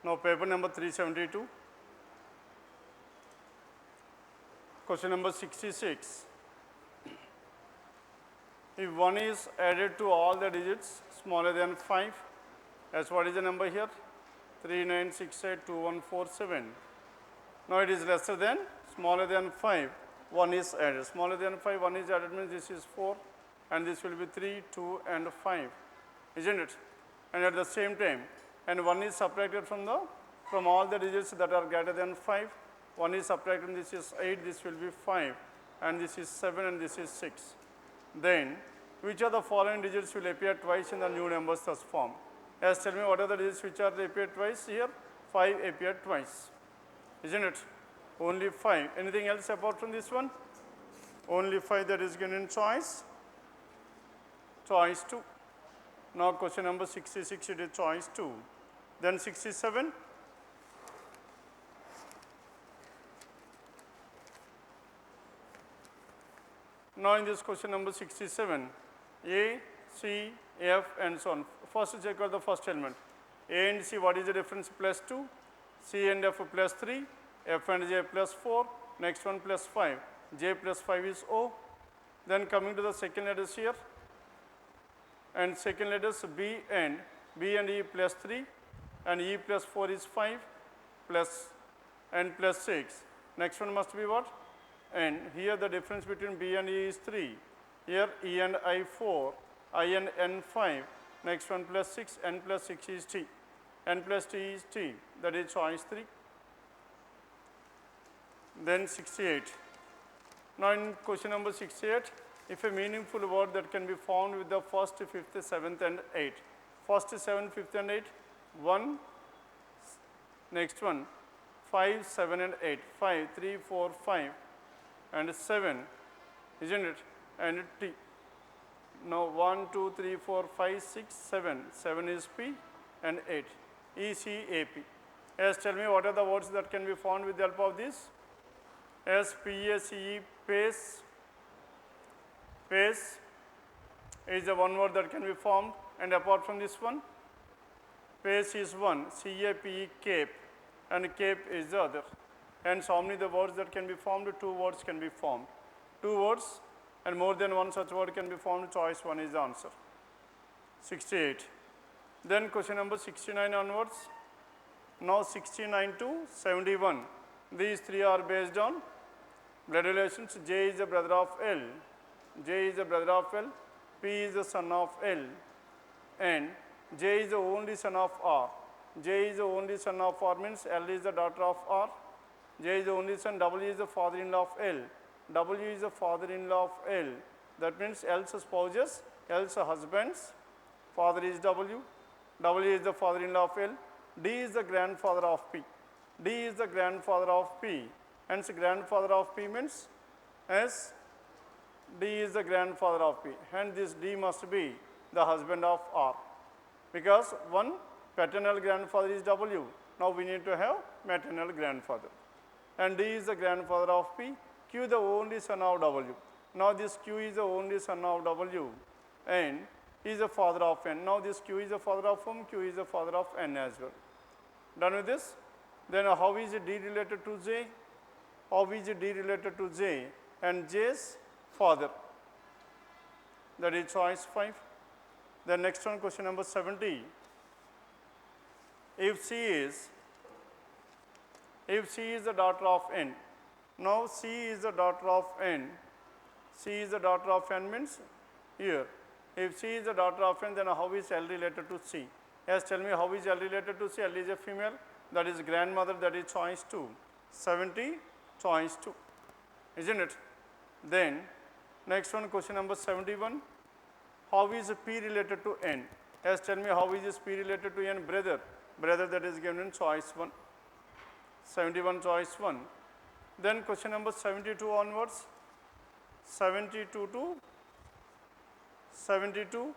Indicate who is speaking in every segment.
Speaker 1: Now paper number 372. Question number 66. If 1 is added to all the digits smaller than 5, as what is the number here? 39682147. Now it is lesser than, smaller than 5, 1 is added. Smaller than 5, 1 is added means this is 4 and this will be 3, 2 and 5, isn't it? And at the same time, and 1 is subtracted from all the digits that are greater than 5. 1 is subtracted, this is 8, this will be 5 and this is 7 and this is 6. Then which of the following digits will appear twice in the new numbers thus formed? Yes, tell me what are the digits which are appear twice here? 5 appear twice, isn't it? Only 5. Anything else apart from this one? Only 5 that is given in choice. Choice 2. Now question number 66, it is choice 2. Then 67. Now in this question number 67, A, C, F and so on. First check out the first element. A and C, what is the difference? Plus 2. C and F plus 3. F and J plus 4. Next one plus 5. J plus 5 is O. Then coming to the second letters here. And second letters B and E plus 3. And E plus 4 is 5 plus and plus 6. Next one must be what? And here the difference between B and E is 3. Here E and I 4, I and N 5. Next one plus 6, N plus 6 is T. N plus T is T, that is choice 3. Then 68. Now in question number 68, if a meaningful word that can be found with the first, fifth, seventh and 8. First, 7, 5th and 8, 1, next one, 5, 7 and 8, 5, 3, 4, 5 and 7, isn't it? And T. Now 1, 2, 3, 4, 5, 6, 7. 7 is P and 8. E, C, A, P. Yes, tell me what are the words that can be found with the help of this? S, P, A, C, E, pace. Pace is the one word that can be formed, and apart from this one, pace is one. C, A, P, E, cape, and cape is the other. And so many the words that can be formed, 2 words can be formed. 2 words and more than one such word can be formed, choice 1 is the answer. 68. Then question number 69 onwards. Now 69 to 71. These 3 are based on blood relations. J is the brother of L. J is the brother of L. P is the son of L. And J is the only son of R. J is the only son of R means L is the daughter of R. J is the only son, W is the father-in-law of L. W is the father-in-law of L. That means L's spouses, L's husbands, father is W. W is the father-in-law of L. D is the grandfather of P. D is the grandfather of P. Hence grandfather of P means S. D is the grandfather of P. Hence this D must be the husband of R. Because one paternal grandfather is W. Now we need to have maternal grandfather. And D is the grandfather of P. Q the only son of W. Now this Q is the only son of W and is the father of N. Now this Q is the father of whom? Q is the father of N as well. Done with this? Then how is D related to J? How is D related to J? And J's father. That is choice 5. The next one, question number 70. If C is the daughter of N. Now C is the daughter of N. C is the daughter of N means here. If C is the daughter of N, then how is L related to C? Yes, tell me how is L related to C? L is a female, that is grandmother, that is choice 2. 70, choice 2. Isn't it? Then next one, question number 71. How is P related to N? Yes, tell me how is P related to N? Brother. Brother, that is given in choice 1. 71, choice 1. Then question number 72 onwards. 72 to 72.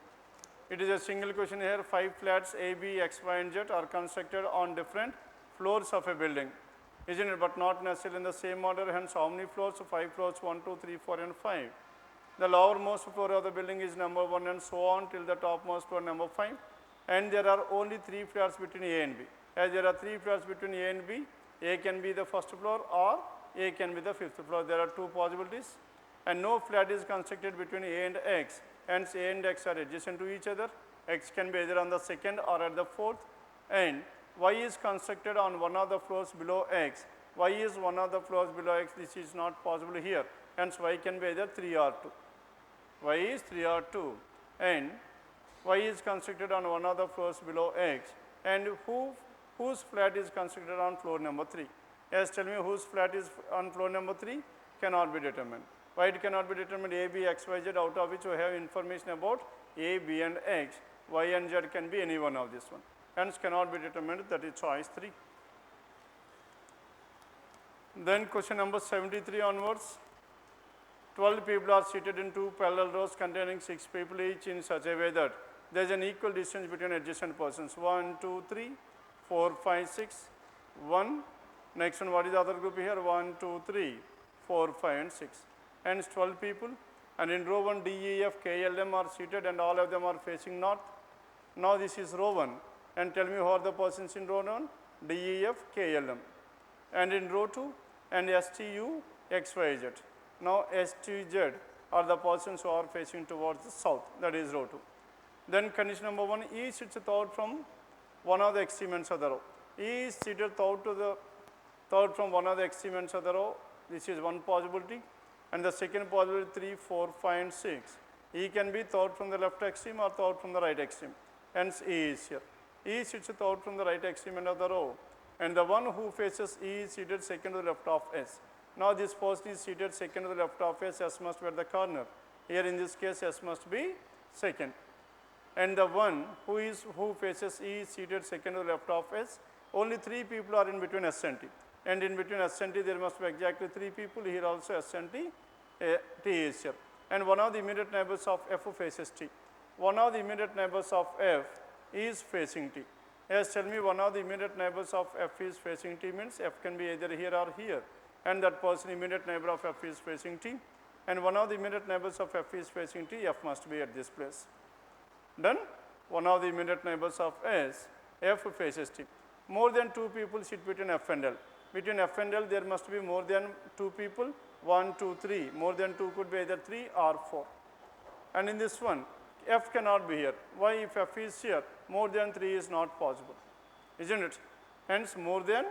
Speaker 1: It is a single question here. 5 flats A, B, X, Y and Z are constructed on different floors of a building. Isn't it? But not necessarily in the same order. Hence how many floors? 5 floors, 1, 2, 3, 4 and 5. The lowermost floor of the building is number 1 and so on till the topmost floor number 5. And there are only 3 flats between A and B. as there are 3 flats between A and B. A can be the first floor or A can be the 5th floor. There are 2 possibilities. And no flat is constructed between A and X. Hence, A and X are adjacent to each other. X can be either on the 2nd or at the 4th. And Y is constructed on one of the floors below X. Y is one of the floors below X. This is not possible here. Hence, Y can be either 3 or 2. Y is 3 or 2. And Y is constructed on one of the floors below X. And whose flat is constructed on floor number 3? Yes, tell me whose flat is on floor number 3? Cannot be determined. Why it cannot be determined? A, B, X, Y, Z, out of which we have information about A, B and X. Y and Z can be any one of this one. Hence cannot be determined, that is choice 3. Then question number 73 onwards. 12 people are seated in 2 parallel rows containing 6 people each in such a way that there is an equal distance between adjacent persons. 1, 2, 3, 4, 5, 6, 1. Next one, what is the other group here? 1, 2, 3, 4, 5 and 6. Hence 12 people, and in row 1 D, E, F, K, L, M are seated and all of them are facing north. Now this is row 1, and tell me who are the persons in row 1? D, E, F, K, L, M. And in row 2, and S, T, U, X, Y, Z. Now S, T, Z are the persons who are facing towards the south, that is row 2. Then condition number 1, E sits third from one of the extreme ends of the row. E is seated third from one of the extreme ends of the row. This is one possibility. And the second possibility 3, 4, 5 and 6. E can be third from the left extreme or third from the right extreme. Hence E is here. E sits third from the right extreme end of the row. And the one who faces E is seated second to the left of S. Now this person is seated second to the left of S. S must be at the corner. Here in this case S must be second. And the one who faces E is seated second to the left of S. Only 3 people are in between S and T. And in between S and T there must be exactly 3 people. Here also S and T, T is here. And one of the immediate neighbors of F faces T. One of the immediate neighbors of F is facing T. Yes, tell me one of the immediate neighbors of F is facing T means F can be either here or here. And that person immediate neighbor of F is facing T. And one of the immediate neighbors of F is facing T, F must be at this place. Done? One of the immediate neighbors of S, F faces T. More than 2 people sit between F and L. Between F and L there must be more than 2 people, 1, 2, 3. More than 2 could be either 3 or 4. And in this one, F cannot be here. Why? If F is here, more than 3 is not possible, isn't it? Hence more than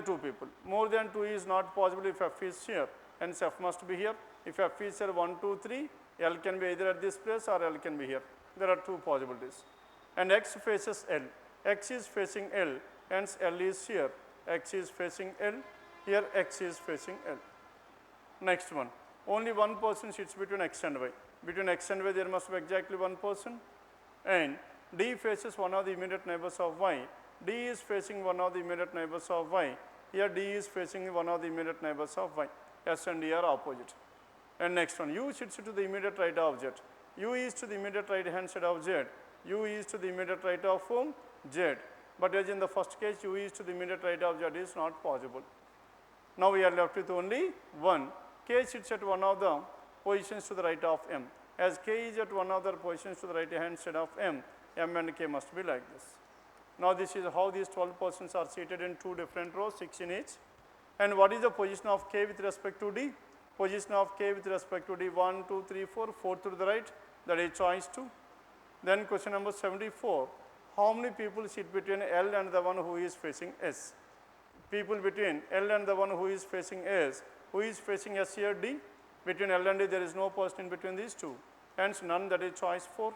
Speaker 1: 2 people. More than 2 is not possible if F is here. Hence F must be here. If F is here 1, 2, 3, L can be either at this place or L can be here. There are 2 possibilities. And X faces L. X is facing L. Hence L is here. X is facing L. Here X is facing L. Next one. Only one person sits between X and Y. Between X and Y there must be exactly one person. And D faces one of the immediate neighbors of Y. D is facing one of the immediate neighbors of Y. Here D is facing one of the immediate neighbors of Y. S and D are opposite. And next one. U sits to the immediate right of Z. U is to the immediate right hand side of Z. U is to the immediate right of whom? Z. But as in the first case, U is to the immediate right of Z is not possible. Now we are left with only one. K sits at one of the positions to the right of M. As K is at one of the positions to the right hand side of M, M and K must be like this. Now this is how these 12 persons are seated in 2 different rows, 6 in each. And what is the position of K with respect to D? Position of K with respect to D, 1, 2, 3, 4, 4 to the right, that is choice 2. Then question number 74, how many people sit between L and the one who is facing S? People between L and the one who is facing S. Who is facing S here? D. Between L and D there is no person in between these 2. Hence none, that is choice 4.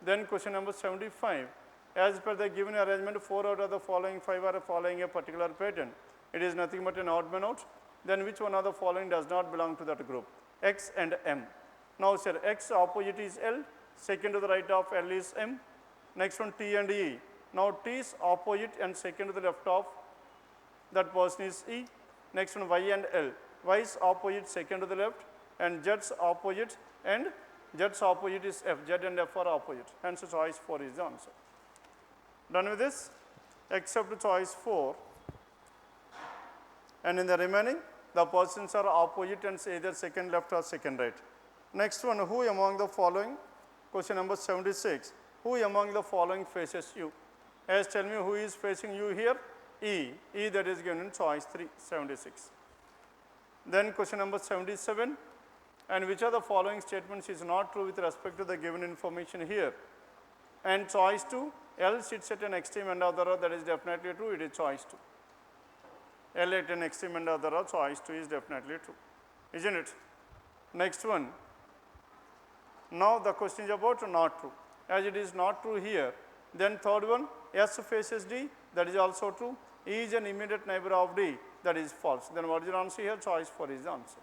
Speaker 1: Then question number 75, as per the given arrangement 4 out of the following 5 are following a particular pattern. It is nothing but an odd man out. Then which one of the following does not belong to that group? X and M. Now sir, X opposite is L, second to the right of L is M. Next one T and E. Now T is opposite and second to the left of that person is E. Next one Y and L. Y is opposite second to the left and Z's opposite and Z's opposite is F. Z and F are opposite. Hence choice 4 is the answer. Done with this? Except choice 4. And in the remaining, the persons are opposite and either second left or second right. Next one, who among the following, question number 76, who among the following faces U? As tell me who is facing U here? E. E that is given in choice 3, 76. Then question number 77. And which of the following statements is not true with respect to the given information here? And choice 2, L sits at an extreme end of the row, that is definitely true, it is choice 2. L at an extreme end of the row, choice 2 is definitely true, isn't it? Next one. Now the question is about not true. As it is not true here, then third one, S faces D, that is also true. E is an immediate neighbor of D, that is false. Then what is your answer here? Choice 4 is the answer.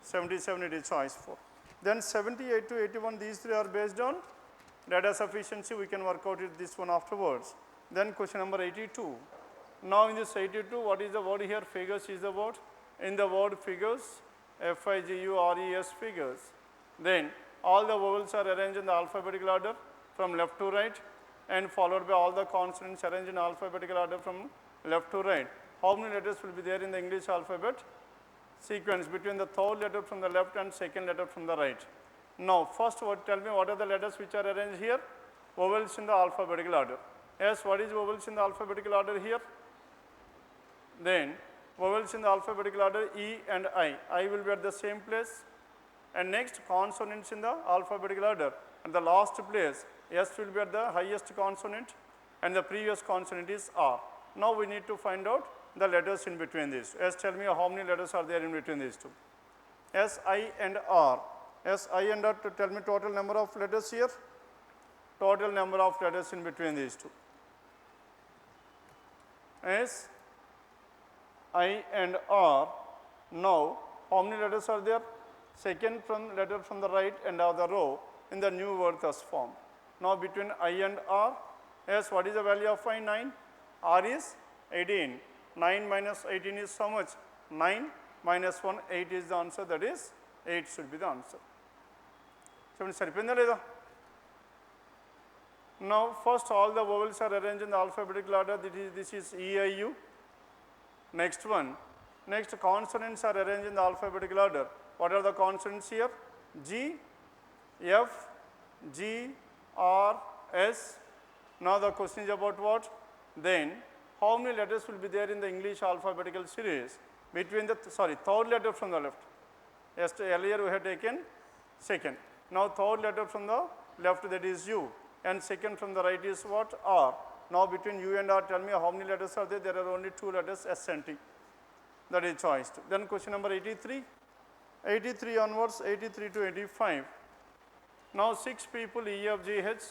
Speaker 1: 77 it is choice 4. Then 78 to 81, these three are based on data sufficiency. We can work out this one afterwards. Then question number 82. Now in this 82, what is the word here? Figures is the word. In the word figures, F-I-G-U-R-E-S, figures. Then all the vowels are arranged in the alphabetical order from left to right and followed by all the consonants arranged in alphabetical order from left to right. How many letters will be there in the English alphabet? Sequence between the third letter from the left and second letter from the right. Now first tell me what are the letters which are arranged here? Vowels in the alphabetical order. Yes, what is vowels in the alphabetical order here? Then vowels in the alphabetical order, E and I. I will be at the same place. And next, consonants in the alphabetical order. At the last place, S will be at the highest consonant and the previous consonant is R. Now we need to find out the letters in between these. S, tell me how many letters are there in between these two. S, I and R. S, I and R, to tell me total number of letters here. Total number of letters in between these two. S, I and R. Now, how many letters are there? Second letter from the right end of the row in the new word thus formed. Now, between I and R, yes, what is the value of I? 9. R is 18. 9 minus 18 is how much? 9 minus 1, 8 is the answer, that is 8 should be the answer. So, now, first all the vowels are arranged in the alphabetical order, this is E, I, U. Next one, next consonants are arranged in the alphabetical order. What are the consonants here? G, F, G, R, S. Now the question is about what? Then how many letters will be there in the English alphabetical series? Between the, third letter from the left. Yes, earlier we had taken second. Now third letter from the left, that is U. And second from the right is what? R. Now between U and R, tell me how many letters are there? There are only 2 letters, S and T. That is choice 2. Then question number 83. 83 onwards, 83 to 85. Now 6 people, E, F, G, H,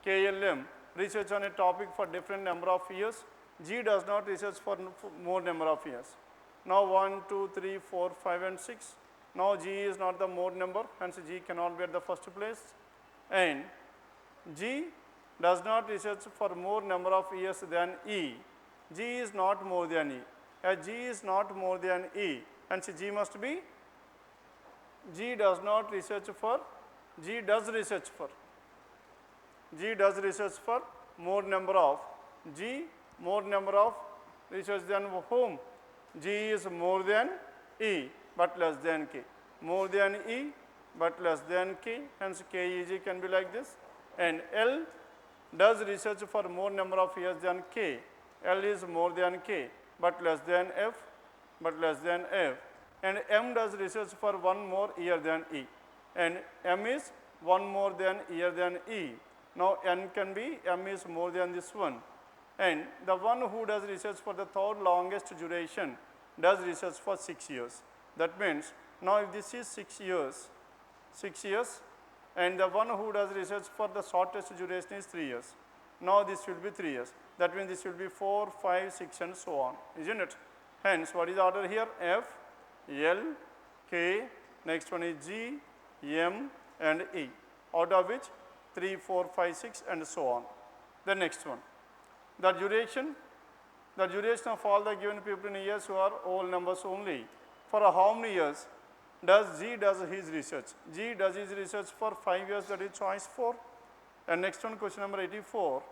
Speaker 1: K, L, M, research on a topic for different number of years. G does not research for more number of years. Now 1, 2, 3, 4, 5 and 6. Now G is not the mode number, hence G cannot be at the first place. And G does not research for more number of years than E. G is not more than E. As G is not more than E, hence G must be, G does not research for, G does research for. G does research for more number of, G more number of research than whom? G is more than E but less than K. More than E but less than K, hence K E G can be like this. And L does research for more number of years than K. L is more than K but less than F but less than F. And M does research for 1 more year than E. And M is 1 more than year than E. Now N can be, M is more than this one. And the one who does research for the third longest duration does research for 6 years. That means, now if this is 6 years, and the one who does research for the shortest duration is 3 years. Now this will be 3 years. That means this will be 4, 5, 6 and so on, isn't it? Hence, what is the order here? F, L, K, next one is G, M and E, out of which 3, 4, 5, 6 and so on. The next one, the duration of all the given people in years who are whole numbers only. For how many years does G does his research? G does his research for 5 years, that is choice 4. And next one, question number 84.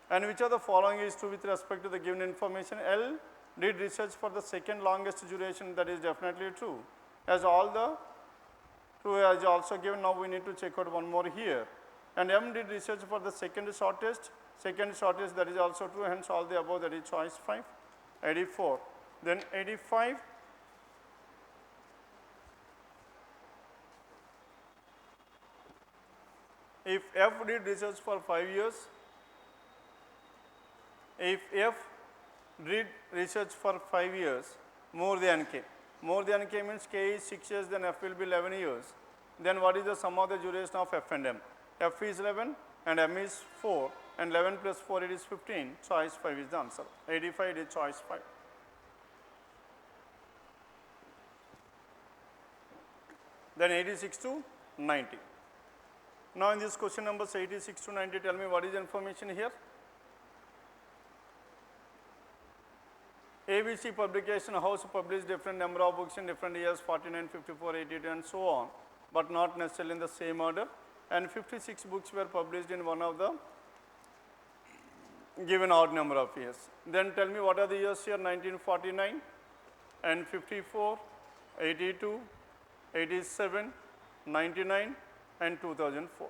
Speaker 1: And which of the following is true with respect to the given information? L did research for the second longest duration, that is definitely true. As all the true is also given, now we need to check out one more here. And M did research for the second shortest, that is also true, hence all the above, that is choice 5. 84. Then 85. If F did research for 5 years, if F did research for 5 years more than K means K is 6 years, then F will be 11 years. Then what is the sum of the duration of F and M? F is 11 and M is 4, and 11 plus 4 it is 15. Choice 5 is the answer. 85 it is choice 5. Then 86 to 90. Now in this question numbers 86 to 90, tell me what is the information here? ABC Publication House published different number of books in different years, 49, 54, 82 and so on, but not necessarily in the same order, and 56 books were published in one of the given odd number of years. Then tell me what are the years here? 1949 and 54, 82, 87, 99 and 2004.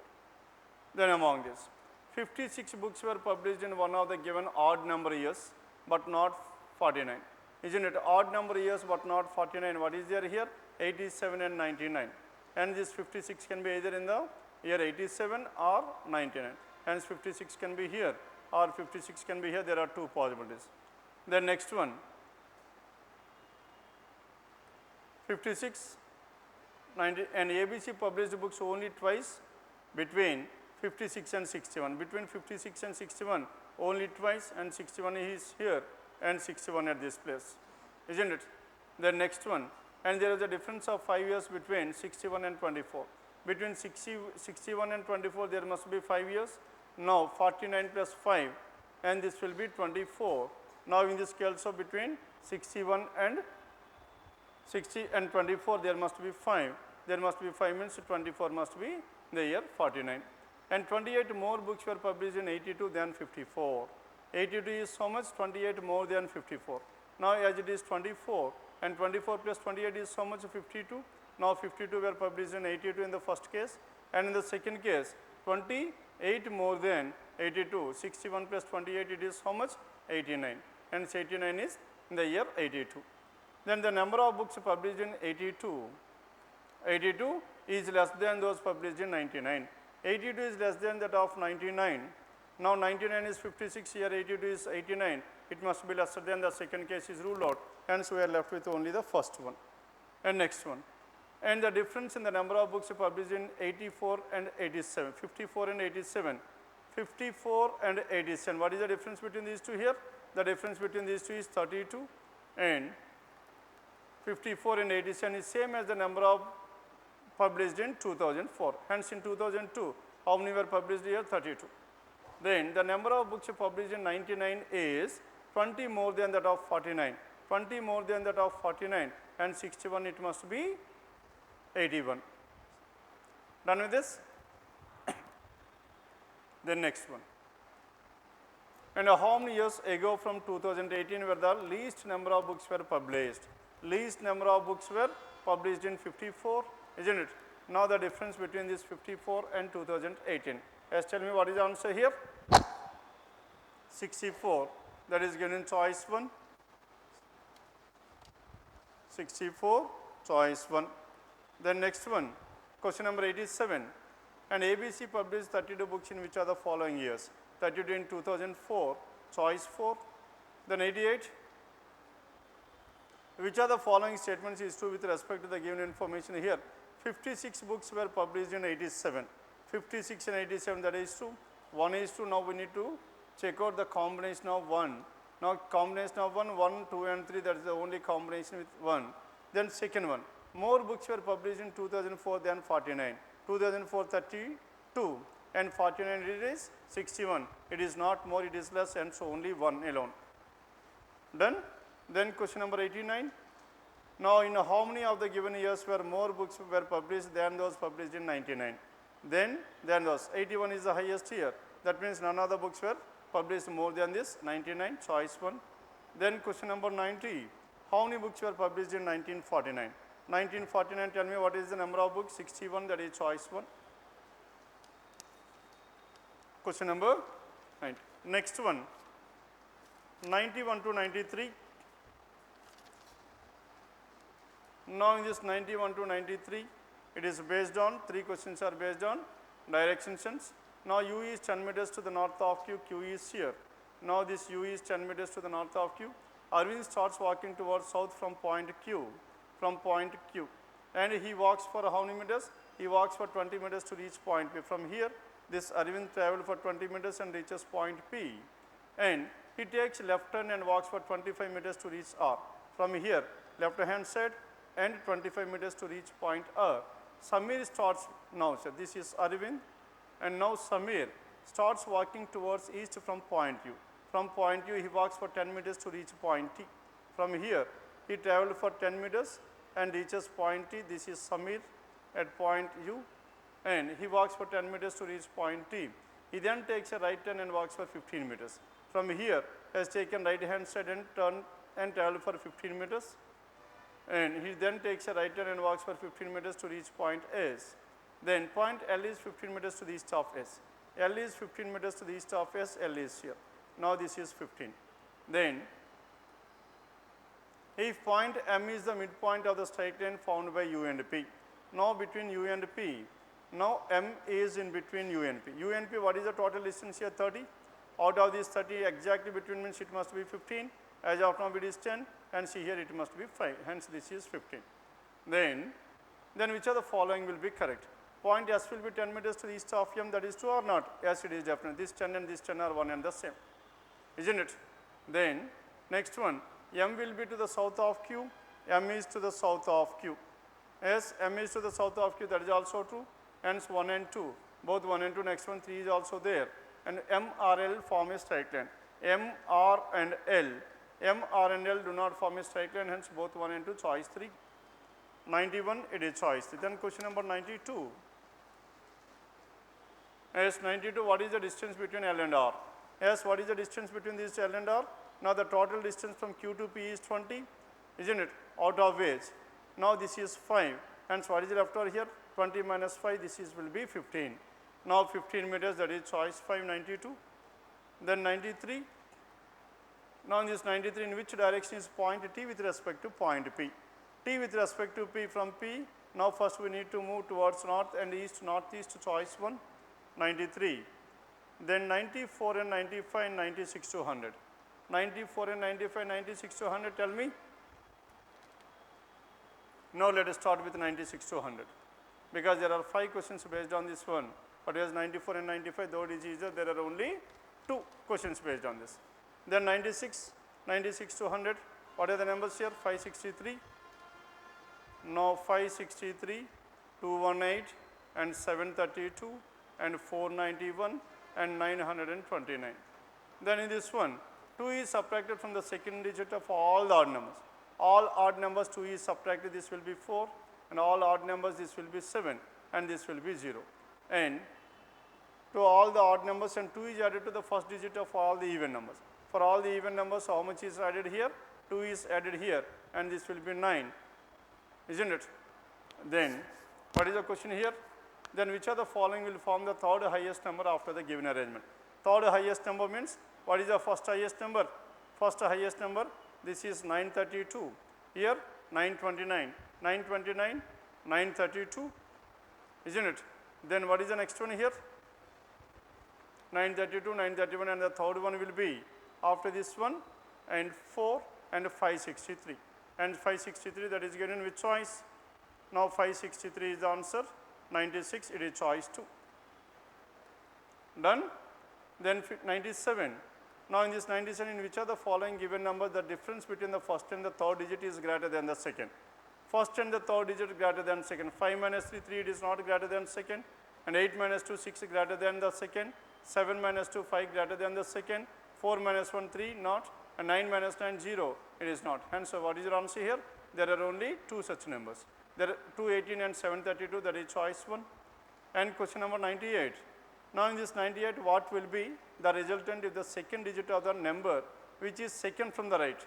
Speaker 1: Then among these, 56 books were published in one of the given odd number years, but not 49. Isn't it? Odd number years but not 49. What is there here? 87 and 99. And this 56 can be either in the year 87 or 99. Hence 56 can be here or 56 can be here. There are two possibilities. The next one, 56, 90, and ABC published books only twice between 56 and 61. Between 56 and 61 only twice, and 61 is here and 61 at this place, isn't it? The next one, and there is a difference of 5 years between 61 and 24. Between 61 and 24 there must be 5 years. Now 49 plus 5 and this will be 24. Now in this case also between 61 and 60 and 24 there must be 5. There must be 5 means 24 must be the year 49. And 28 more books were published in 82 than 54. 82 is how much? 28 more than 54. Now as it is 24 and 24 plus 28 is how much? 52. Now 52 were published in 82 in the first case, and in the second case 28 more than 82. 61 plus 28 it is how much? 89. Hence 89 is in the year 82. Then the number of books published in 82 is less than those published in 99. 82 is less than that of 99. Now 99 is 56, here 82 is 89. It must be lesser than the second case is ruled out. Hence we are left with only the first one. And next one. And the difference in the number of books published in 84 and 87. 54 and 87. 54 and 87. What is the difference between these two here? The difference between these two is 32, and 54 and 87 is same as the number of published in 2004. Hence in 2002, how many were published here? 32. Then the number of books published in 99 is 20 more than that of 49. 20 more than that of 49, and 61 it must be 81. Done with this? Then next one. And how many years ago from 2018 were the least number of books were published? Least number of books were published in 54, isn't it? Now the difference between this 54 and 2018. Yes, tell me what is the answer here? 64. That is given in choice 1. 64, choice 1. Then next one, question number 87. And ABC published 32 books in which are the following years? 32 in 2004, choice 4. Then 88. Which are the following statements is true with respect to the given information here? 56 books were published in 87. 56 and 87, that is true. 1 is true. Now we need to check out the combination of 1. Now combination of 1, 2 and 3, that is the only combination with 1. Then second one, more books were published in 2004 than 49. 2004 32 and 49 it is 61. It is not more, it is less, and so only 1 alone. Done? Then question number 89. Now in how many of the given years were more books were published than those published in 99? Then those. 81 is the highest here. That means none of the books were published more than this 99, choice 1. Then question number 90. How many books were published in 1949? 1949, tell me what is the number of books? 61, that is choice 1. question number 9. Next one, 91 to 93. Now in this 91 to 93, it is based on, 3 questions are based on directions. Now u is 10 meters to the north of q, q is here. Now this u is 10 meters to the north of q. Arvind starts walking towards south from point q, and he walks for how many meters? He walks for 20 meters to reach point P. From here, this Arvind traveled for 20 meters and reaches point P, and he takes left turn and walks for 25 meters to reach R. From here, left hand side and 25 meters to reach point R. Samir starts now, so this is Arvind, and now Samir starts walking towards east from point U. From point U, he walks for 10 meters to reach point T. From here, he traveled for 10 meters and reaches point T. This is Samir at point U, and he walks for 10 meters to reach point T. He then takes a right turn and walks for 15 meters. From here, has taken right hand side and turn and traveled for 15 meters. And he then takes a right turn and walks for 15 meters to reach point S. Then point L is 15 meters to the east of S. L is 15 meters to the east of S, L is here. Now this is 15. Then, if point M is the midpoint of the straight line found by U and P. Now between U and P, now M is in between U and P. U and P, what is the total distance here? 30. Out of this 30, exactly between means it must be 15. As of now it is 10, and see here it must be 5. Hence this is 15. Then which of the following will be correct? Point S will be 10 meters to the east of M, that is true or not? Yes, it is definite. This 10 and this 10 are one and the same, isn't it? Then next one, M will be to the south of Q, M is to the south of Q. Yes, M is to the south of Q, that is also true. Hence 1 and 2, both 1 and 2, next one 3 is also there. And M, R, L form a straight line. M, R and L. M, R and L do not form a straight line, hence both 1 and 2, choice 3. 91, it is choice 3. Then question number 92. Yes, 92, what is the distance between L and R? Yes, what is the distance between this L and R? Now the total distance from Q to P is 20, isn't it? Out of which, now this is 5, hence what is left over here? 20 minus 5, this is will be 15. Now 15 meters, that is choice 5, 92. Then 93. Now in this 93, in which direction is point T with respect to point P? T with respect to P from P, now first we need to move towards north and east, northeast, choice 1, 93. Then 94 and 95, 96 to 100. 94 and 95, 96 to 100, tell me. Now let us start with 96 to 100. Because there are 5 questions based on this one. But as 94 and 95, though it is easier, there are only 2 questions based on this. Then 96 to 100, what are the numbers here? 563. Now 563, 218 and 732 and 491 and 929. Then in this one, 2 is subtracted from the second digit of all the odd numbers. All odd numbers, 2 is subtracted, this will be 4, and all odd numbers, this will be 7, and this will be 0. And to all the odd numbers, and 2 is added to the first digit of all the even numbers. For all the even numbers, how much is added here? 2 is added here, and this will be 9, isn't it? Then, what is the question here? Then which of the following will form the third highest number after the given arrangement? Third highest number means, what is the first highest number? First highest number, this is 932. Here, 929. 929, 932, isn't it? Then what is the next one here? 932, 931, and the third one will be after this one, and 4 and 563. And 563, that is given with choice. Now 563 is the answer. 96, it is choice 2. Done? Then 97. Now in this 97, in which of the following given numbers the difference between the first and the third digit is greater than the second? First and the third digit greater than second. 5 minus 3, 3, it is not greater than second. And 8 minus 2, 6 greater than the second. 7 minus 2, 5 greater than the second. 4 minus 1, 3, not. And 9 minus 9, 0, it is not. Hence, what is your answer here? There are only 2 such numbers. There are 218 and 732, that is choice 1. And question number 98. Now in this 98, what will be the resultant if the second digit of the number which is second from the right?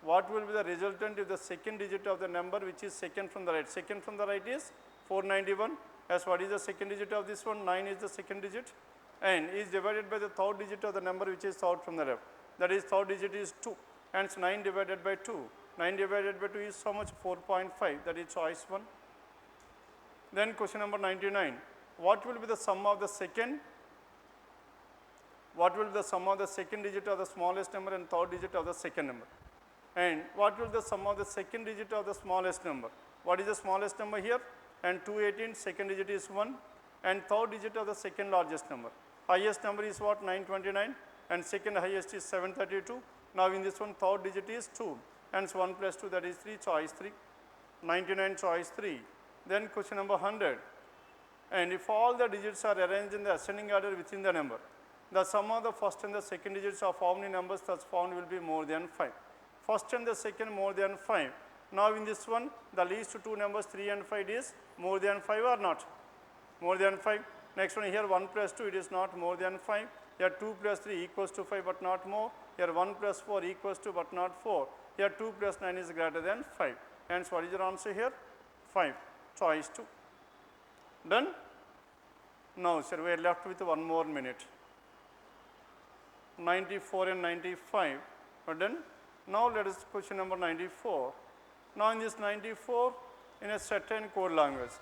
Speaker 1: What will be the resultant if the second digit of the number which is second from the right? Second from the right is 491. As what is the second digit of this one? 9 is the second digit. and is divided by the third digit of the number which is third from the left. That is, third digit is 2, hence 9 divided by 2. 9 divided by 2 is how much? 4.5, that is choice 1. Then question number 99, what will be the sum of the second? What will be the sum of the second digit of the smallest number and third digit of the second number? And what will be the sum of the second digit of the smallest number? What is the smallest number here? And 218, second digit is 1, and third digit of the second largest number. Highest number is what? 929, and second highest is 732. Now in this one, third digit is 2, hence 1 plus 2, that is 3, choice 3. 99, choice 3. Then question number 100, and if all the digits are arranged in the ascending order within the number, the sum of the first and the second digits of how many numbers thus found will be more than 5. First and the second more than 5. Now in this one, the least two numbers 3 and 5 is more than 5 or not? More than 5. Next one here 1 plus 2, it is not more than 5. Here 2 plus 3 equals to 5 but not more. Here 1 plus 4 equals to but not 4. Here 2 plus 9 is greater than 5. Hence what is your answer here? 5. Choice 2. Done? Now sir, we are left with 1 more minute. 94 and 95 are done. Now let us question number 94. Now in this 94, in a certain code language,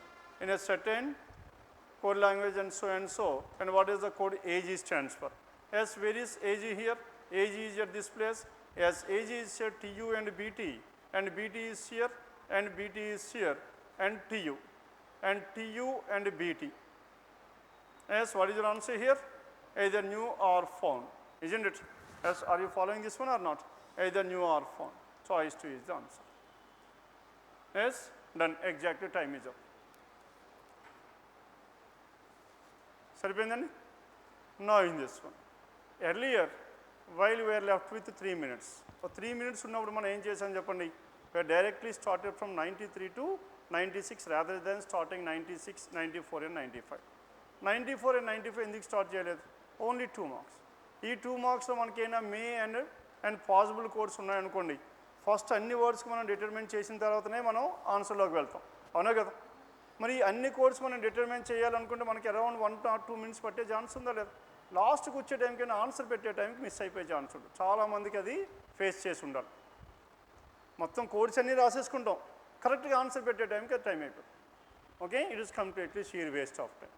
Speaker 1: and so, and what is the code AG stands for? Yes, where is AG here? AG is at this place. Yes, AG is here, TU and BT is here, and BT is here, and TU and BT. Yes, what is your answer here? Either new or found, isn't it? Yes, are you following this one or not? Either new or found. Choice 2 is the answer. Yes, done. Exactly, time is up. Saripendani? Now in this one. Earlier, while we were left with 3 minutes. So 3 minutes ఉన్నప్పుడు మనం ఏం చేసాం చెప్పండి? We directly started from 93 to 96 rather than starting 96, 94 and 95. 94 and 95 ఎందుకు start చేయలేదు? Only 2 marks. ఈ 2 మార్క్స్లో మనకైనా మే and possible codes ఉన్నాయనుకోండి, first అన్ని వర్డ్స్కి మనం డిటర్మిన్ చేసిన తర్వాతనే మనం ఆన్సర్లోకి వెళ్తాం, అవునా కదా? మరి అన్ని కోడ్స్ మనం డిటర్మిన్ చేయాలనుకుంటే మనకి అరౌండ్ 1 or 2 minutes పట్టే ఛాన్స్ ఉందా లేదా? లాస్ట్కి వచ్చే టైంకైనా ఆన్సర్ పెట్టే టైంకి మిస్ అయిపోయే ఛాన్స్ ఉంటుంది. చాలామందికి అది ఫేస్ చేసి ఉండాలి. మొత్తం కోడ్స్ అన్నీ రాసేసుకుంటాం, కరెక్ట్గా ఆన్సర్ పెట్టే టైంకి అది టైం అయిపోతుంది. Okay, it is completely sheer waste of time.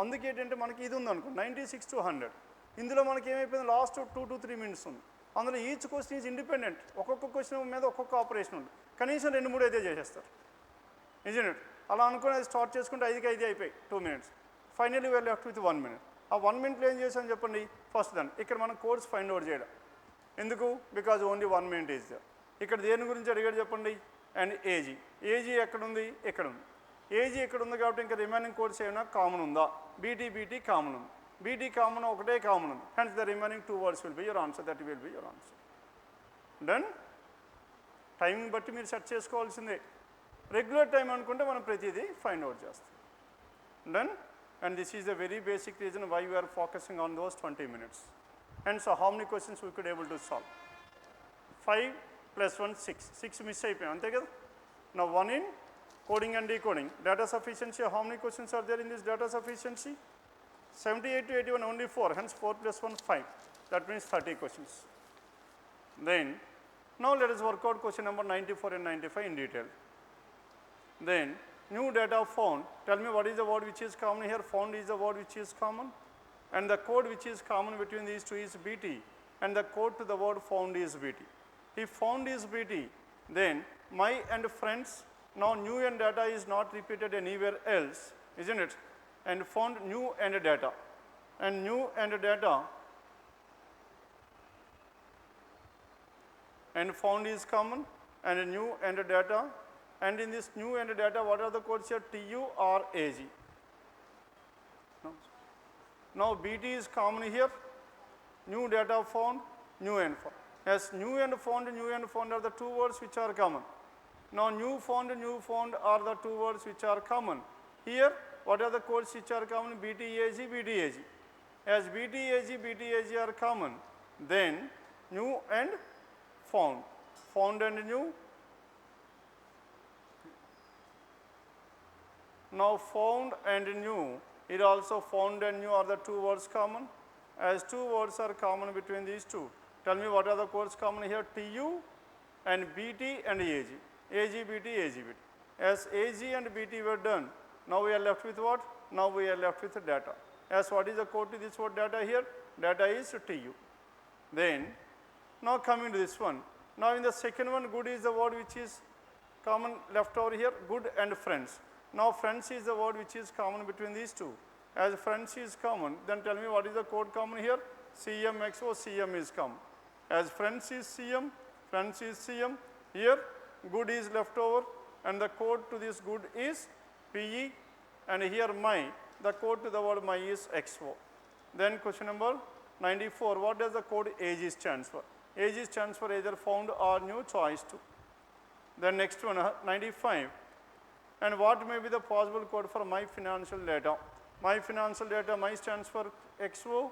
Speaker 1: అందుకే ఏంటంటే మనకి ఇది ఉందనుకో 96 to 100, ఇందులో మనకి ఏమైపోయింది లాస్ట్ 2 to 3 minutes ఉంది. అందులో ఈచ్ క్వశ్చన్ ఈజ్ ఇండిపెండెంట్, ఒక్కొక్క క్వశ్చన్ మీద ఒక్కొక్క ఆపరేషన్ ఉంది, కనీసం 2-3 అయితే చేసేస్తారు, నిజమే. అలా అనుకుని అది స్టార్ట్ చేసుకుంటే 5కి 5 అయిపోయి 2 minutes. Finally we are left with 1 minute. ఆ 1 minuteలో ఏం చేసాం చెప్పండి? ఫస్ట్ దాన్ని ఇక్కడ మనం కోడ్స్ ఫైండ్ అవుట్ చేయడం. ఎందుకు? Because only 1 minute is there. ఇక్కడ దేని గురించి అడిగాడు చెప్పండి? And AG. ఏజీ ఎక్కడుంది? ఇక్కడ ఉంది. ఏజీ ఎక్కడ ఉంది కాబట్టి ఇంకా రిమైనింగ్ కోడ్స్ ఏమైనా కామన్ ఉందా? బీటీ కామన్ ఉంది. బీటీ కామన్ ఒకటే కామన్ ఉంది. Hence the remaining 2 words will be your answer. That will be your answer. Done. Timing బట్టి మీరు సెట్ చేసుకోవాల్సిందే. రెగ్యులర్ టైం అనుకుంటే మనం ప్రతిదీ ఫైండ్ అవుట్ చేస్తాం. Done. And this is the very basic reason why we are focusing on those 20 minutes. And so how many questions we could able to solve? 5 + 1 6 miss అయిపోయాం, అంతే కదా? నా 1 in coding and decoding. Data sufficiency, how many questions are there in this data sufficiency? 78 to 81, only 4, hence 4 + 1 5. That means 30 questions. Then, now let us work out question number 94 and 95 in detail. Then, new data found. Tell me what is the word which is common here? Found is the word which is common. And the code which is common between these two is BT. And the code to the word found is BT. If found is BT, then my and friends, now new and data is not repeated anywhere else, isn't it? And found new and data. And new and data and found is common, and new and data. And in this new and data, what are the codes here? TU or AG? No. Now BT is common here. New data found, new and found. Yes, new and found are the 2 words which are common. Now new found are the 2 words which are common. Here, what are the codes which are common? BTAG. As BTAG are common, then new and found and new. Now found and new Here also found and new are the two words common. As two words are common between these two, tell me what are the codes common here? TU and BT and AG. AG, BT, AG, BT. As AG and BT were done, now we are left with what? Now we are left with data. As what is the code to this word data here? Data is TU. Then, now coming to this one. Now in the second one, good is the word which is common left over here, good and friends. Now friends is the word which is common between these two. As friends is common, then tell me what is the code common here? CMXO, CM is common. As friends is CM, friends is CM. Here, good is left over and the code to this good is PE, and here my, the code to the word my is XO. Then question number 94, what does the code AG stands for? AG stands for either found or new, choice to. Then next one, 95. And what may be the possible code for my financial data? My financial data, my stands for XO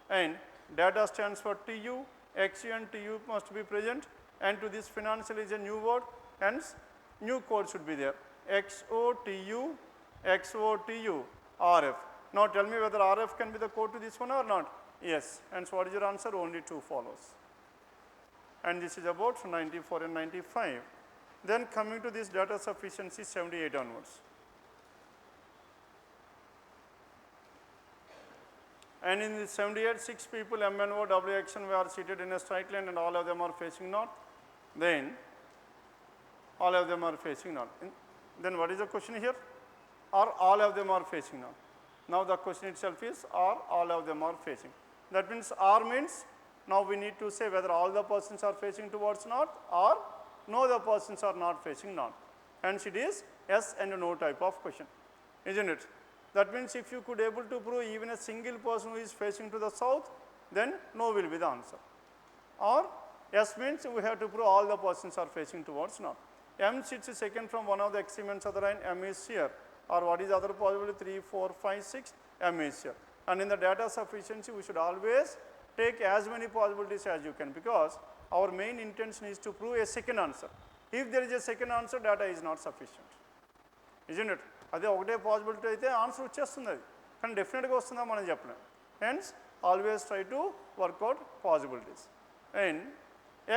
Speaker 1: and data stands for TU. XU and TU must be present, and to this financial is a new word, hence new code should be there. XO, TU, XO, TU, RF. Now tell me whether RF can be the code to this one or not. Yes, and so what is your answer? Only 2 follows. And this is about 94 and 95. Then coming to this data sufficiency 78 onwards. And in the 78, 6 people MNO, WX and Y are seated in a straight line and all of them are facing north. Then all of them are facing north. Then what is the question here? Are all of them are facing north? Now the question itself is are all of them are facing. That means R means now we need to say whether all the persons are facing towards north or no, the persons are not facing north. Hence it is yes and no type of question, isn't it? That means if you could able to prove even a single person who is facing to the south, then no will be the answer. Or yes means we have to prove all the persons are facing towards north. M sits second from one of the extrements of the line, M is here. Or what is other possibility? 3, 4, 5, 6, M is here. And in the data sufficiency, we should always take as many possibilities as you can, because our main intention is to prove a second answer. If there is a second answer, data is not sufficient, isn't it? అదే ఒకటే possibility అయితే answer వచ్చేస్తుంది, అది కానీ డెఫినెట్గా వస్తుందా మనం చెప్పలేం. Hence always try to work out possibilities. And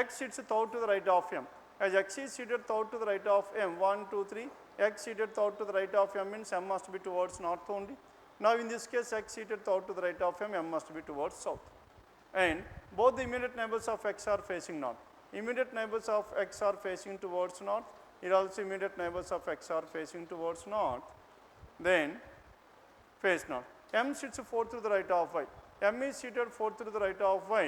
Speaker 1: X sits third to the right of M. As x is seated third to the right of M, 1, 2, 3, x seated third to the right of M means M must be towards north only. Now in this case, x seated third to the right of M, M must be towards south. And both the immediate neighbors of x are facing north. Immediate neighbors of x are facing towards north. Here also immediate neighbors of x are facing towards north. Then face north. M sits fourth to the right of y. M is seated fourth to the right of y.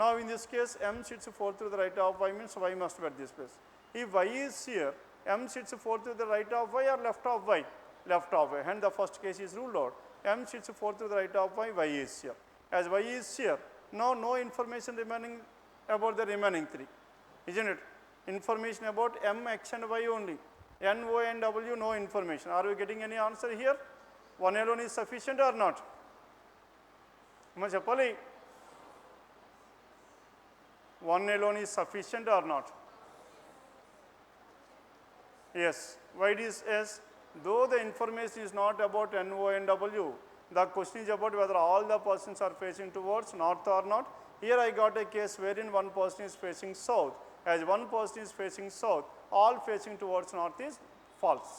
Speaker 1: Now in this case, M sits fourth to the right of y means y must be at this place. If y is here, M sits fourth to the right of y or left of y? Left of y. Hence the first case is ruled out. M sits fourth to the right of y, y is here. As y is here, now no information remaining about the remaining 3, isn't it? Information about M, X and Y only. N, O and W, no information. Are we getting any answer here? One alone is sufficient or not? One alone is sufficient or not? Yes. Why it is yes? Though the information is not about N, O and W, the question is about whether all the persons are facing towards north or not. Here I got a case wherein one person is facing south. As one person is facing south, all facing towards north is false.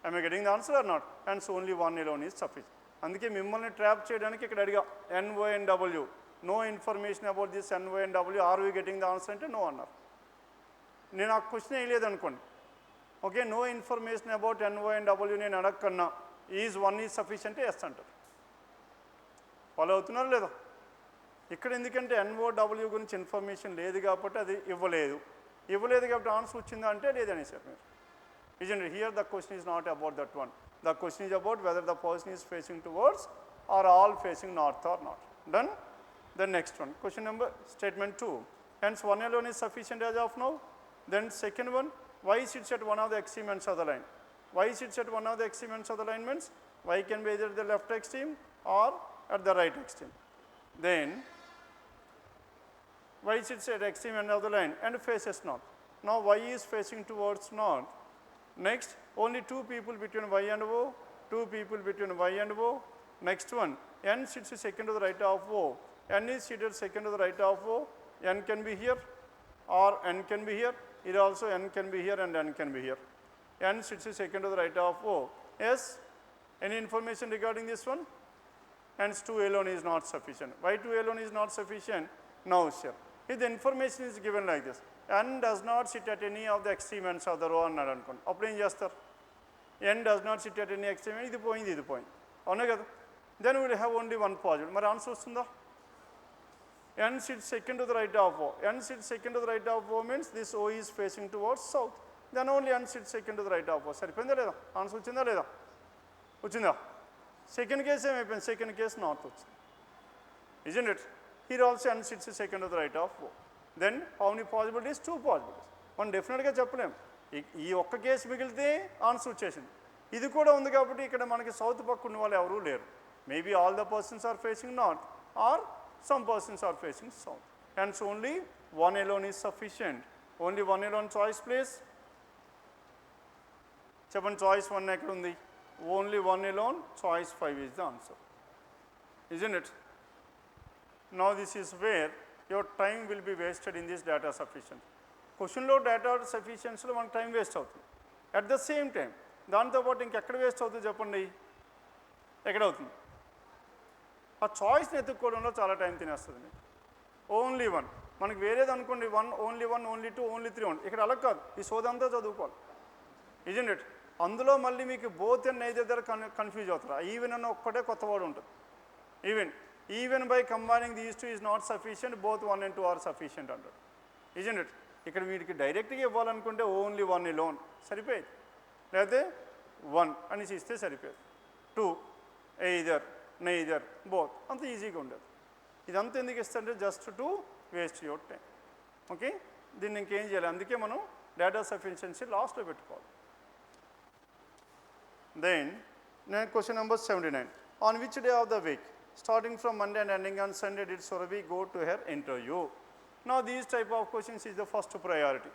Speaker 1: Am I getting the answer or not? And so only one alone is sufficient. అందుకే మిమ్మల్ని trap చేయడానికి ఇక్కడ అడిగా NO and W. No information about this NO and W. Are we getting the answer అంటే no అన్నారు. నేను ఆ question వేయలేదు అనుకోండి. Okay, no information about NO and W నేను అడగకన్నా ఈజ్ 1 ఈజ్ సఫిషియంట్ ఎస్ అంటారు. ఫాలో అవుతున్నారు లేదా? ఇక్కడ ఎందుకంటే NOW గురించి ఇన్ఫర్మేషన్ లేదు కాబట్టి అది ఇవ్వలేదు కాబట్టి ఆన్సర్ వచ్చిందా అంటే లేదనేసారు మీరు. Isn't it? Here the question is not about that one. The question is about whether the person is facing towards or all facing north or not. Done? The next one, question number statement 2. Hence one alone is sufficient as of now. Then second one, y sits at one of the extreme ends of the line. Y sits at one of the extreme ends of the line means y can be either at the left extreme or at the right extreme. Then y sits at extreme end of the line and faces north. Now y is facing towards north. Next, only 2 people between y and O. two people between Y and O. Next one, N sits second to the right of O. N is seated second to the right of O. N can be here or N can be here. Here also N can be here and N can be here. N sits second to the right of O. Yes? Any information regarding this one? Hence 2 alone is not sufficient. Why 2 alone is not sufficient? Now, sir. If the information is given like this, N does not sit at any of the extreme ends of the row అన్నాడు అనుకోండి, అప్పుడు ఏం చేస్తారు? N does not sit at any extreme end, ఇది పోయింది ఇది పోయింది, అవునా కదా? Then we will have only one possible. మరి ఆన్సర్ వస్తుందా? N sits second to the right of O. N sits second to the right of O means this O is facing towards south. Then only N sits second to the right of O. సరిపోయిందా లేదా? Answer వచ్చిందా లేదా? వచ్చిందా? Second case ఏమైపోయింది? Second case north వచ్చింది. Isn't it? Here also N sits second to the right of O. Then how many possibilities? 2 possibilities. మనం డెఫినెట్గా చెప్పలేం. ఈ ఒక్క కేసు మిగిలితే ఆన్సర్ వచ్చేసింది. ఇది కూడా ఉంది కాబట్టి ఇక్కడ మనకి సౌత్ పక్క ఉన్న వాళ్ళు ఎవరూ లేరు. Maybe all the persons are facing north are some persons are facing south. Hence only one alone is sufficient. Only one alone choice please. చెప్పండి, choice 1 ఎక్కడ ఉంది? Only one alone, choice 5 is the answer. Isn't it? Now this is where your time will be wasted in this data sufficient. క్వశ్చన్లో data సఫిషియన్సీలో మనకు time waste అవుతుంది. At the same time దాంతోపాటు ఇంకెక్కడ waste అవుతుంది చెప్పండి? ఎక్కడవుతుంది? ఆ చాయిస్ని ఎత్తుక్కోవడంలో చాలా టైం తినేస్తుంది మీకు. ఓన్లీ వన్, మనకి వేరేది అనుకోండి, ఓన్లీ 1, ఓన్లీ 2, ఓన్లీ 3 ఉంది. ఇక్కడ అలా కాదు, ఈ సోదంతా చదువుకోవాలి. Isn't it? అందులో మళ్ళీ మీకు బోత్ అండ్ నైదర్ దగ్గర కన్ఫ్యూజ్ అవుతారు. ఈవెన్ అన్న ఒక్కటే కొత్త వర్డ్ ఉంటుంది. Even by combining these 2 is not sufficient, both 1 and 2 are sufficient అంటారు. Isn't it? ఇక్కడ వీటికి డైరెక్ట్గా ఇవ్వాలనుకుంటే ఓన్లీ 1 alone సరిపోయేది, లేకపోతే 1 అనేసి ఇస్తే సరిపోయేది. 2 either, neither, both, అంత ఈజీగా ఉండదు. ఇదంతా ఎందుకు ఇస్తుంటే just to waste your time. Okay, దీన్ని ఇంకేం చేయాలి? అందుకే మనం డేటా సఫిషియన్సీ లాస్ట్లో పెట్టుకోవాలి. Then question number 79. On which day of the week, starting from Monday and ending on Sunday, did Surabhi go to her interview? Now these type of questions is the first priority,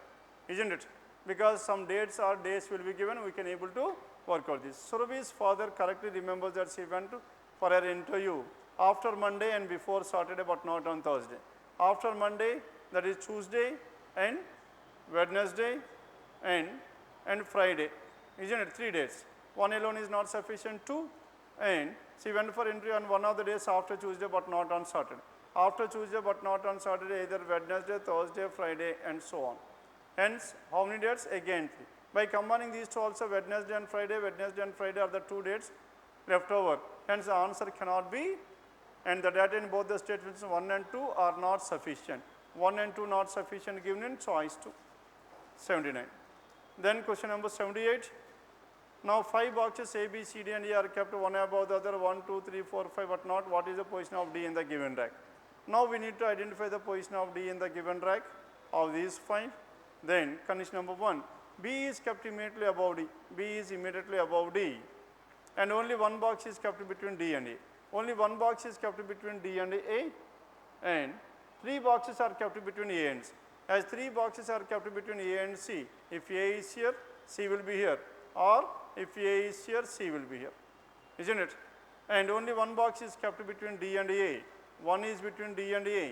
Speaker 1: isn't it? Because some dates or days will be given, we can able to work out this. Surabhi's father correctly remembers that she went for her interview after Monday and before Saturday, but not on Thursday. After Monday, that is Tuesday and Wednesday and Friday, isn't it? 3 days. One alone is not sufficient. 2, and she went for interview on one of the days after Tuesday, but not on Saturday. After Tuesday, but not on Saturday, either Wednesday, Thursday, Friday, and so on. Hence, how many dates? Again 3. By combining these two also, Wednesday and Friday are the 2 dates left over. Hence, the answer cannot be, and the data in both the statements 1 and 2 are not sufficient. 1 and 2 not sufficient given in choice 2. 79. Then question number 78. Now 5 boxes A, B, C, D and E are kept one above the other, 1, 2, 3, 4, 5, but not what is the position of D in the given rack. Now we need to identify the position of D in the given rack of these 5. Then condition number 1, B is kept immediately above D. B is immediately above D. And only one box is kept between D and A. Only one box is kept between D and A, and 3 boxes are kept between A and C. As 3 boxes are kept between A and C, if A is here, C will be here, or if A is here, C will be here, isn't it? And only one box is kept between D and A. One is between D and A.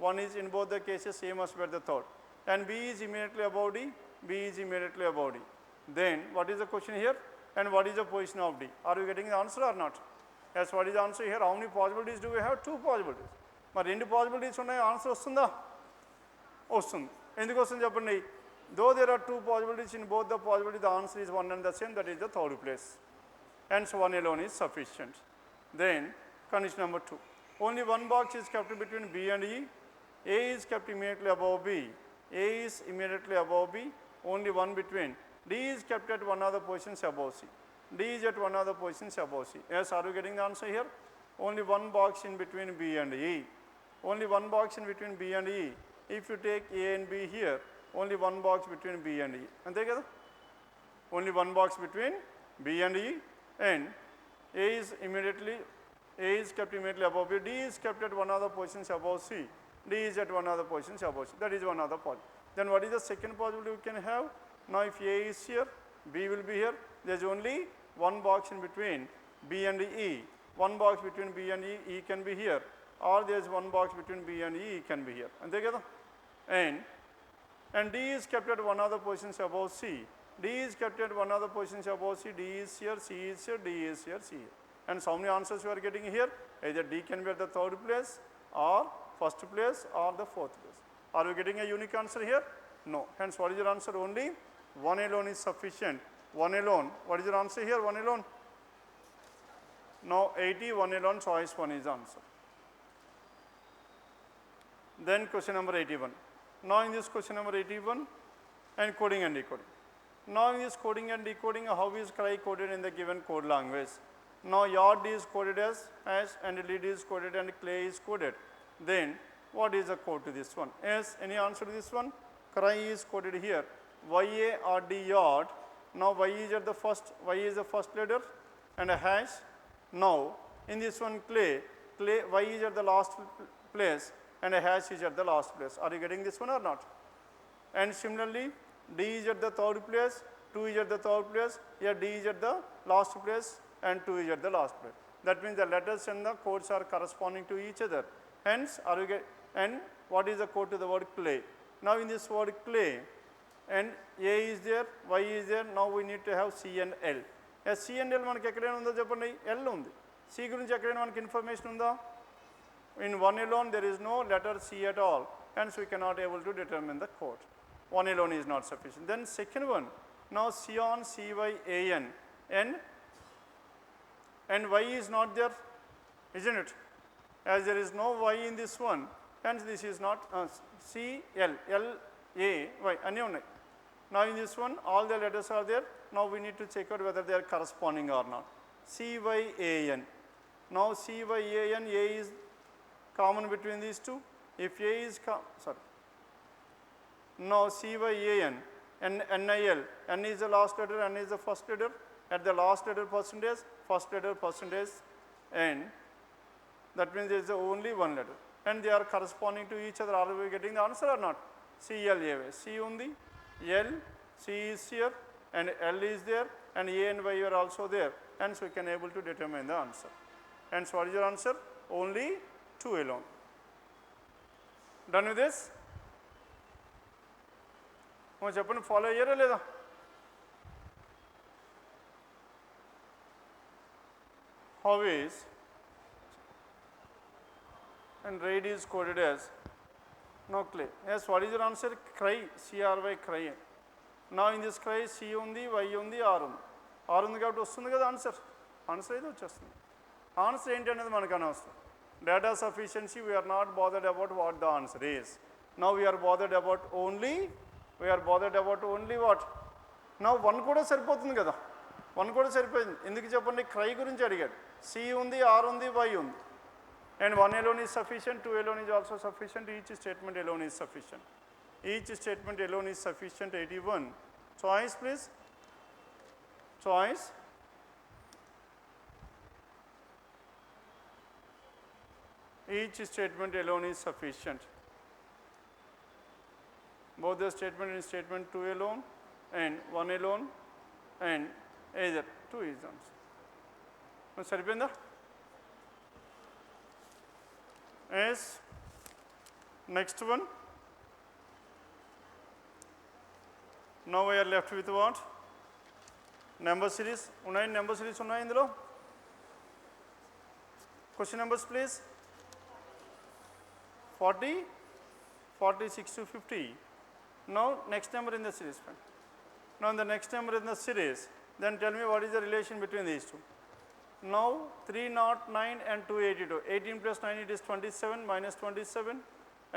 Speaker 1: One is in both the cases, A must be at the third. And B is immediately above D. B is immediately above D. Then what is the question here? And what is the position of D? Are you getting the answer or not? Yes, what is the answer here? How many possibilities do we have? 2 possibilities. మరి 2 possibilities ఉన్నాయి, answer వస్తుందా? వస్తుంది. ఎందుకు వస్తుంది చెప్పండి? Though there are 2 possibilities, in both the possibilities the answer is one and the same, that is the third place. Hence 1 alone is sufficient. Then condition number 2. Only one box is kept between B and E. A is kept immediately above B. A is immediately above B. Only one between. D is kept at one of the positions above C. D is at one of the positions above C. Yes, are you getting the answer here? Only one box in between B and E. Only one box in between B and E. If you take A and B here, only one box between B and E. Ante kada? Only one box between B and E, and A is kept immediately above B. D is kept at one of the positions above C. D is at one of the positions above C. That is one of the possibility. Then what is the second possibility we can have? Now if A is here, B will be here. There is only one box in between B and E. One box between B and E can be here, or there is one box between B and E can be here. And D is kept at one of the positions above C. D is kept at one of the positions above C. D is here, C is here, D is here, C here. And so many answers you are getting here. Either D can be at the third place, or first place, or the fourth place. Are you getting a unique answer here? No. Hence, what is your answer? Only one alone is sufficient. One alone. What is your answer here? One alone. Now 80, one alone, choice 1 is the answer. Then question number 81. Now in this question number 81, and coding and decoding. Now in this coding and decoding, how is cry coded in the given code language? Now yard is coded as hash, and lead is coded, and clay is coded. Then what is the code to this one? Yes, any answer to this one? Cry is coded here. YARD yard. Now Y is the first letter, and a hash. Now in this one clay Y is at the last place, and a hash is at the last place. Are you getting this one or not? And similarly, D is at the third place, 2 is at the third place, here D is at the last place, and 2 is at the last place. That means the letters and the codes are corresponding to each other. Hence, and what is the code to the word clay? Now in this word clay, and A is there, Y is there, now we need to have C and L. Yes, C and L మనకి ఎక్కడైనా ఉందో చెప్పండి. L ఉంది. C గురించి ఎక్కడైనా మనకి information ఉందా? In one alone there is no letter C at all, hence we cannot able to determine the code. One alone is not sufficient. Then second one, now CYAN, CYAN, and Y is not there, isn't it? As there is no Y in this one, hence this is not CL, LA, Y, అన్నీ ఉన్నాయి. Now in this one, all the letters are there. Now we need to check out whether they are corresponding or not. CYAN. Now CYAN, A is common between these two. If A is now CYAN, NIL, N is the last letter, N is the first letter. At the last letter percentage, first letter percentage, and that means there is only one letter. And they are corresponding to each other. Are we getting the answer or not? CLA. C undi, L, C is here, and L is there, and A and Y are also there. Hence we can able to determine the answer. Hence what is your answer? Only 2 alone. Done with this? చెప్పండి, follow అయ్యారా లేదా? How is and RAID is coded as no clay. Yes, what is your answer? Cry, CRY, cry. Now in this cry, C undi, Y undi, R undi. R undi కాబట్టి వస్తుంది కదా answer. Answer అయితే వచ్చేస్తుంది. Answer ఏంటి అనేది మనకు అనవసరం. Data sufficiency, we are not bothered about what the answer is. Now we are bothered about only what? Now 1 కూడా సరిపోతుంది కదా. 1 కూడా సరిపోయింది. ఎందుకు చెప్పండి? క్రై గురించి అడిగాడు. C ఉంది, R ఉంది, Y ఉంది. And 1 alone is sufficient, 2 alone is also sufficient, each statement alone is sufficient. Each statement alone is sufficient. 81. Choice please. Choice. Each statement alone is sufficient. Both the statement and statement 2 alone and 1 alone and either 2 is the answer. సరిపోయిందా? Yes. Next one. Now we are left with what? Number series. ఉన్నాయి number series ఉన్నాయి ఇందులో. Question numbers please. 40, 46 to 50. Now next number in the series. Now the next number in the series, then tell me what is the relation between these two. Now 309 and 282. 18 plus 9 it is 27 minus 27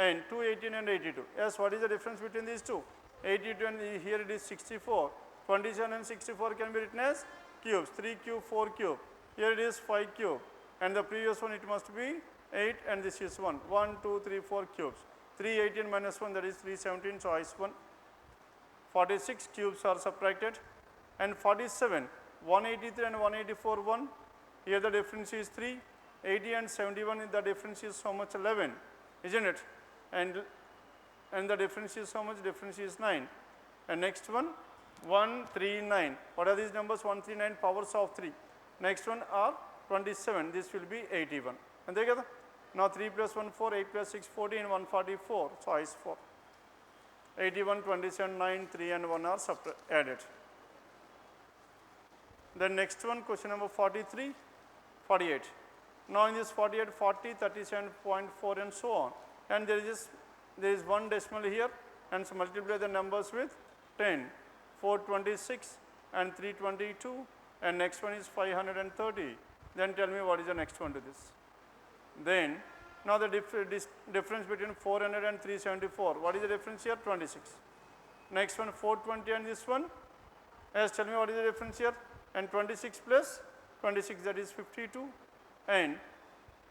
Speaker 1: and 218 and 82. Yes, what is the difference between these two? 82 and here it is 64. 27 and 64 can be written as cubes. 3 cube, 4 cube. Here it is 5 cube. And the previous one it must be 8 and this is 1. 1, 2, 3, 4 cubes. 318 minus 1 that is 317, choice 1. 46 cubes are subtracted. And 47, 183 and 184, 1. Here the difference is 3. 80 and 71, the difference is so much 11, isn't it? And the difference is so much, difference is 9. And next one, 139. What are these numbers? 139 powers of 3. Next one are 27. This will be 81. And there, now 3 plus 1, 4, 8 plus 6, 14, 144. Choice 4. 81, 27, 9, 3 and 1 are added. Then next one, question number 43, 48. Now in this 48, 40, 37.4 and so on. And there is one decimal here, and so multiply the numbers with 10, 426 and 322, and next one is 530. Then tell me what is the next one to this. Then now the difference between 400 and 374. What is the difference here? 26. Next one 420 and this one. Yes, tell me what is the difference here? And 26 plus 26, that is 52 and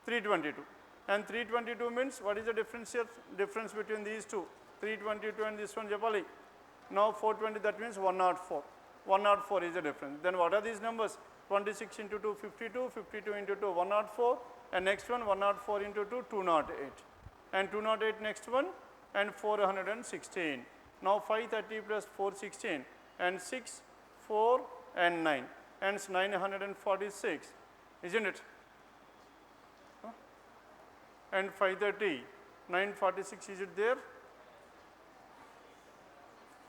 Speaker 1: 322. And 322 means what is the difference here? Difference between these two. 322 and this one, Japali. Now 420, that means 104. 104 is the difference. Then what are these numbers? 26 into 2, 52, 52 into 2, 104. And next one, 104 into 2, 208. And 208 next one, and 416. Now 530 plus 416, and 6, 4 and 9. And it's 946, isn't it? And 530, 946, is it there?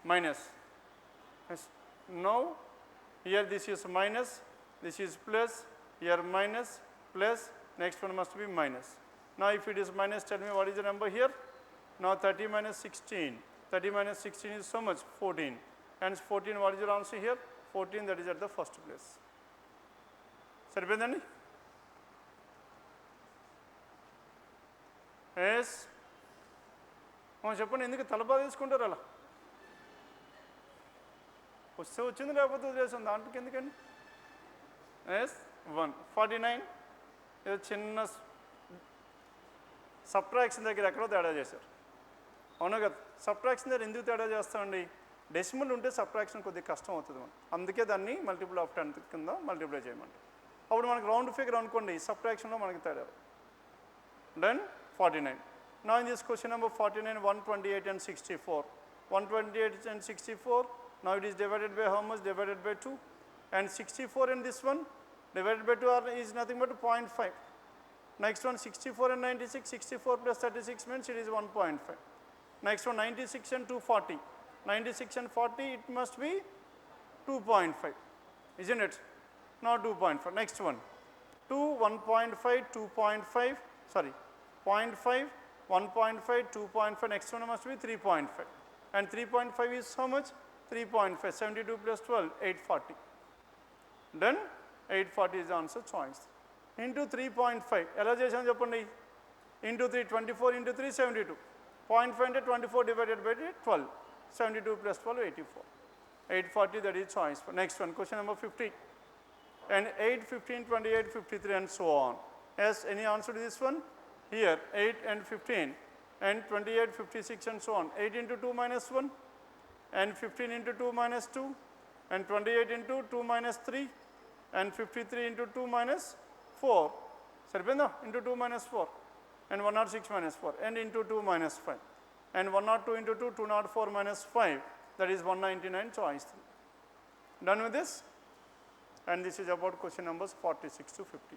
Speaker 1: Minus. Yes. Now, here this is minus, this is plus, here minus, plus, next one must be minus. Now, if it is minus, tell me what is the number here? Now, 30 minus 16. 30 minus 16 is so much? 14. And 14, what is your answer here? 14, that is at the first place. Saripendandi? Yes? చెప్పండి ఎందుకు తలబాధ తీసుకుంటారు అలా వస్తే వచ్చింది లేకపోతే వదిలేసాం దాంట్లోకి ఎందుకండి ఎస్ 149 ఏదో చిన్న సబ్ట్రాక్షన్ దగ్గర ఎక్కడో తేడా చేశారు అవునా కదా సబ్ట్రాక్షన్ దగ్గర ఎందుకు తేడా చేస్తామండి డెసిమల్ ఉంటే సబ్ట్రాక్షన్ కొద్దిగా కష్టం అవుతుంది మనం అందుకే దాన్ని మల్టిపుల్ ఆఫ్ 10 కింద మల్టిప్లై చేయమంటాం అప్పుడు మనకు రౌండ్ ఫిగర్ అనుకోండి సబ్ట్రాక్షన్లో మనకి తేడా then 49. Now in this question number 49, 128 and 64. 128 and 64, now it is divided by how much? Divided by 2. And 64 in this one, divided by 2 is nothing but 0.5. Next one 64 and 96, 64 plus 36 means it is 1.5. Next one 96 and 240. 96 and 40, it must be 2.5, isn't it? Now 2.5. Next one, 2, 1.5, 2.5, sorry. 0.5, 1.5, 2.5, next one must be 3.5. And 3.5 is how much? 3.5, 72 plus 12, 840. Then 840 is the answer choice. Into 3.5, ఎలా చేసాం చెప్పండి into 3, 24 into 3, 72. 0.5 into 24 divided by 12, 72 plus 12, 84. 840, that is choice. Next one, question number 50. And 8, 15, 28, 53 and so on. Yes, any answer to this one? Here 8 and 15 and 28, 56 and so on. 8 into 2 minus 1 and 15 into 2 minus 2 and 28 into 2 minus 3 and 53 into 2 minus 4. Saripenda? Into 2 minus 4 and 106 minus 4 and into 2 minus 5 and 102 into 2, 204 minus 5, that is 199 choice. Done with this? And this is about question numbers 46 to 50.